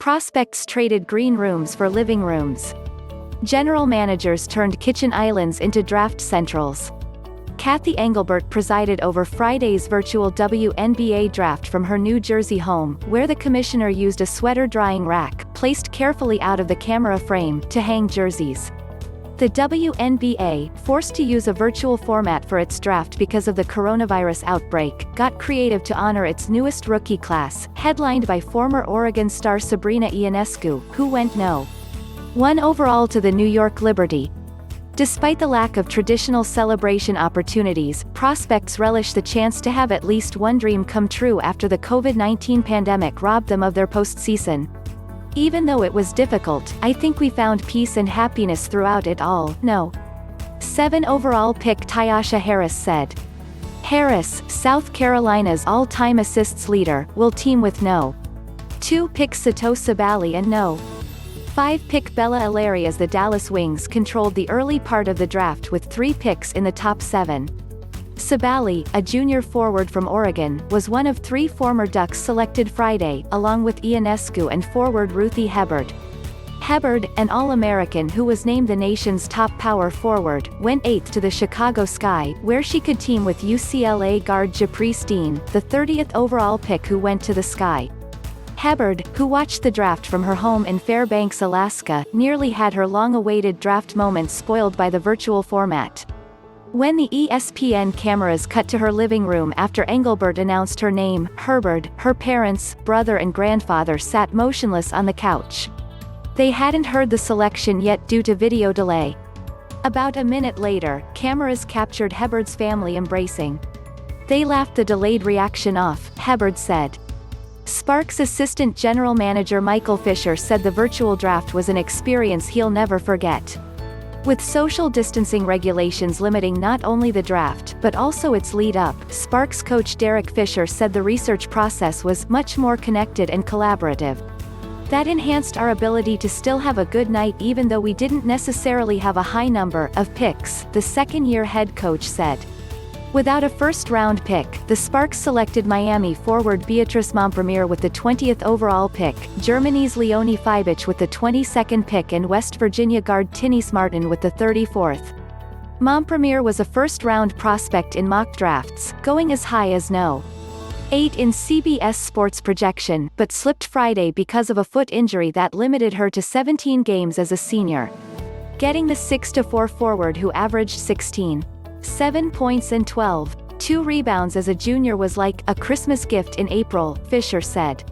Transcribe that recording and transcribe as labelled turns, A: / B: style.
A: Prospects traded green rooms for living rooms. General managers turned kitchen islands into draft centrals. Cathy Engelbert presided over Friday's virtual WNBA draft from her New Jersey home, where the commissioner used a sweater drying rack, placed carefully out of the camera frame, to hang jerseys. The WNBA, forced to use a virtual format for its draft because of the coronavirus outbreak, got creative to honor its newest rookie class, headlined by former Oregon star Sabrina Ionescu, who went No. 1 overall to the New York Liberty. Despite the lack of traditional celebration opportunities, prospects relish the chance to have at least one dream come true after the COVID-19 pandemic robbed them of their postseason. Even though it was difficult, I think we found peace and happiness throughout it all. No. 7 overall pick Tyasha Harris said. Harris, South Carolina's all-time assists leader, will team with No. 2 pick Satou Sabally and No. 5 pick Bella Alarie as the Dallas Wings controlled the early part of the draft with 3 picks in the top 7. Sabally, a junior forward from Oregon, was one of 3 former Ducks selected Friday, along with Ionescu and forward Ruthy Hebard. Herbard, an All-American who was named the nation's top power forward, went 8th to the Chicago Sky, where she could team with UCLA guard Japreece Dean, the 30th overall pick who went to the Sky. Herbard, who watched the draft from her home in Fairbanks, Alaska, nearly had her long-awaited draft moment spoiled by the virtual format. When the ESPN cameras cut to her living room after Engelbert announced her name, Herbard, her parents, brother and grandfather sat motionless on the couch. They hadn't heard the selection yet due to video delay. About a minute later, cameras captured Herbard's family embracing. They laughed the delayed reaction off, Herbard said. Sparks assistant general manager Michael Fischer said the virtual draft was an experience he'll never forget. With social distancing regulations limiting not only the draft, but also its lead-up, Sparks coach Derek Fisher said the research process was much more connected and collaborative. That enhanced our ability to still have a good night even though we didn't necessarily have a high number of picks, the second-year head coach said. Without a first-round pick, the Sparks selected Miami forward Beatrice Mompremier with the 20th overall pick, Germany's Leonie Fiebich with the 22nd pick and West Virginia guard Tynice Martin with the 34th. Mompremier was a first-round prospect in mock drafts, going as high as No. 8 in CBS Sports projection, but slipped Friday because of a foot injury that limited her to 17 games as a senior. Getting the 6'4" forward who averaged 7 points and 2 rebounds as a junior was like a Christmas gift in April, Fisher said.